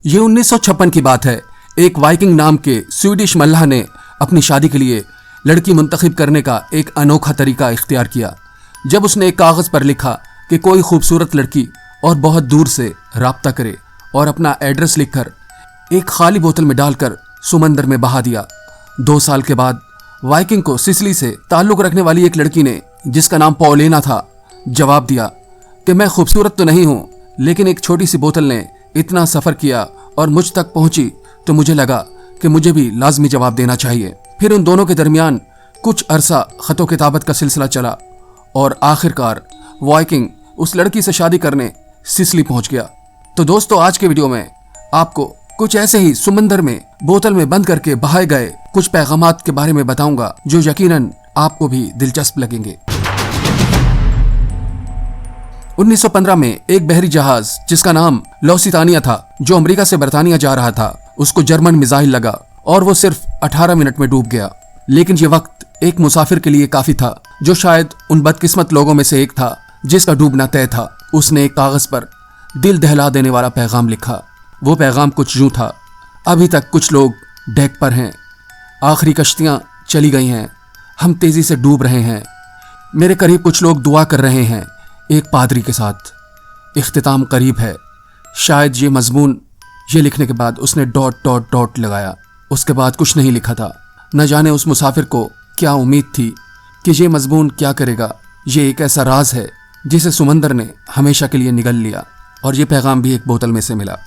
ये 1956 की बात है। एक वाइकिंग नाम के स्वीडिश मल्लाह ने अपनी शादी के लिए लड़की मुंतखब करने का एक अनोखा तरीका इख्तियार किया। जब उसने एक कागज पर लिखा कि कोई खूबसूरत लड़की और बहुत दूर से राब्ता करे और अपना एड्रेस लिखकर एक खाली बोतल में डालकर समंदर में बहा दिया। 2 साल के बाद वाइकिंग को सिसिली से ताल्लुक रखने वाली एक लड़की ने, जिसका नाम पॉलिना था, जवाब दिया कि मैं खूबसूरत तो नहीं हूँ, लेकिन एक छोटी सी बोतल ने इतना सफ़र किया और मुझ तक पहुंची तो मुझे लगा कि मुझे भी लाजमी जवाब देना चाहिए। फिर उन दोनों के दरमियान कुछ अरसा खतो किताबत का सिलसिला चला और आखिरकार वाइकिंग उस लड़की से शादी करने सिसिली पहुंच गया। तो दोस्तों, आज के वीडियो में आपको कुछ ऐसे ही समंदर में बोतल में बंद करके बहाए गए कुछ पैगामात के बारे में बताऊंगा जो यकीनन आपको भी दिलचस्प लगेंगे। 1915 में एक बहरी जहाज जिसका नाम लौसितानिया था, जो अमेरिका से बरतानिया जा रहा था, उसको जर्मन मिसाइल लगा और वो सिर्फ 18 मिनट में डूब गया। लेकिन ये वक्त एक मुसाफिर के लिए काफी था, जो शायद उन बदकिस्मत लोगों में से एक था जिसका डूबना तय था। उसने एक कागज पर दिल दहला देने वाला पैगाम लिखा। वो पैगाम कुछ यूं था: अभी तक कुछ लोग डेक पर हैं, आखिरी कश्तियां चली गई हैं, हम तेजी से डूब रहे हैं, मेरे करीब कुछ लोग दुआ कर रहे हैं एक पादरी के साथ, इख्तिताम करीब है। शायद ये मजमून ये लिखने के बाद उसने डॉट डॉट डॉट लगाया। उसके बाद कुछ नहीं लिखा था। न जाने उस मुसाफिर को क्या उम्मीद थी कि ये मजमून क्या करेगा। ये एक ऐसा राज है जिसे समंदर ने हमेशा के लिए निगल लिया। और ये पैगाम भी एक बोतल में से मिला।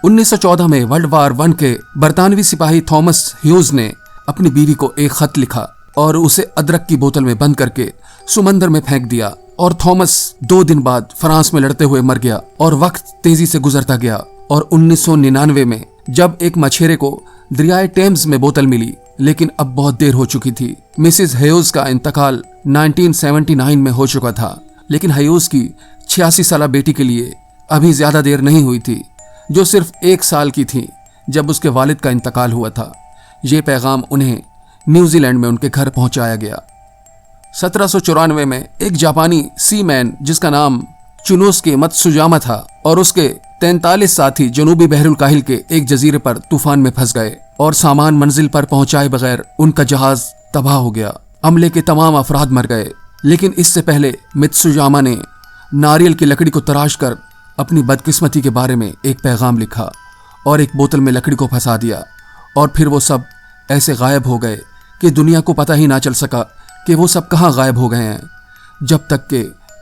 1914 में वर्ल्ड वार 1 के बरतानवी सिपाही थॉमस ह्यूज ने अपनी बीवी को एक खत लिखा और उसे अदरक की बोतल में बंद करके समंदर में फेंक दिया। और थॉमस 2 दिन बाद फ्रांस में लड़ते हुए मर गया और वक्त तेजी से गुजरता गया। और 1999 में जब एक मछेरे को दरियाए टेम्स में बोतल मिली, लेकिन अब बहुत देर हो चुकी थी। मिसेस ह्यूज का इंतकाल 1979 में हो चुका था, लेकिन ह्यूज की 86 साला बेटी के लिए अभी ज्यादा देर नहीं हुई थी, जो सिर्फ 1 साल की थी जब उसके वालिद का इंतकाल हुआ था। ये पैगाम उन्हें न्यूजीलैंड में उनके घर पहुंचाया गया। 1794 में एक जापानी सीमैन जिसका नाम चुनोसुके मत्सुजामा था और उसके 43 साथी जनूबी बहरुल काहिल के एक जजीरे पर तूफान में फंस गए और सामान मंजिल पर पहुंचाए बगैर उनका जहाज तबाह हो गया। अमले के तमाम अफराद मर गए। लेकिन इससे पहले मित्सुजामा ने नारियल की लकड़ी को तराश कर अपनी बदकिस्मती के बारे में एक पैगाम लिखा और एक बोतल में लकड़ी को फंसा दिया। और फिर वो सब ऐसे गायब हो गए कि दुनिया को पता ही ना चल सका कि वो सब कहाँ गायब हो गए हैं। जब तक कि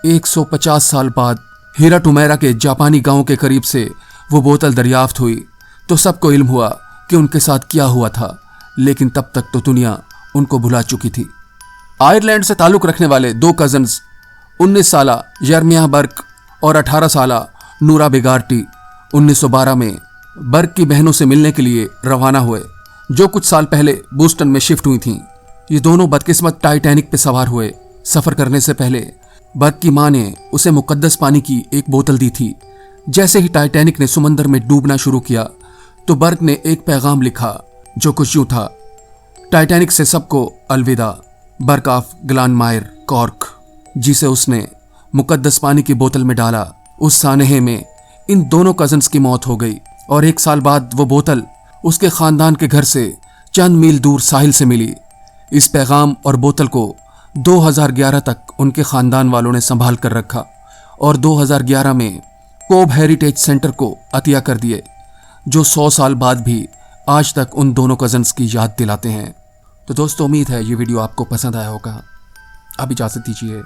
150 साल बाद हीराटुमैरा के जापानी गांव के करीब से वो बोतल दरियाफ्त हुई तो सबको इल्म हुआ कि उनके साथ क्या हुआ था। लेकिन तब तक तो दुनिया उनको भुला चुकी थी। आयरलैंड से ताल्लुक़ रखने वाले 2 कज़न्स 19 साला यर्मिया बर्क और 18 साला नूरा बेगार्टी 1912 में बर्क की बहनों से मिलने के लिए रवाना हुए, जो कुछ साल पहले बोस्टन में शिफ्ट हुई थीं। ये दोनों बदकिस्मत टाइटैनिक पे सवार हुए। सफ़र करने से पहले बर्क की माँ ने उसे मुकद्दस पानी की एक बोतल दी थी। जैसे ही टाइटैनिक ने समंदर में डूबना शुरू किया तो बर्क ने एक पैगाम लिखा जो कुछ यूं था: टाइटैनिक से सबको अलविदा, बर्क ऑफ ग्लानमायर कॉर्क। जिसे उसने मुकद्दस पानी की बोतल में डाला, उस सानहे में इन दोनों कज़न्स की मौत हो गई। और 1 साल बाद वो बोतल उसके खानदान के घर से चंद मील दूर साहिल से मिली। इस पैगाम और बोतल को 2011 तक उनके खानदान वालों ने संभाल कर रखा और 2011 में कोब हेरिटेज सेंटर को अतिया कर दिए, जो 100 साल बाद भी आज तक उन दोनों कज़न्स की याद दिलाते हैं। तो दोस्तों, उम्मीद है ये वीडियो आपको पसंद आया होगा। अब इजाज़त दीजिए।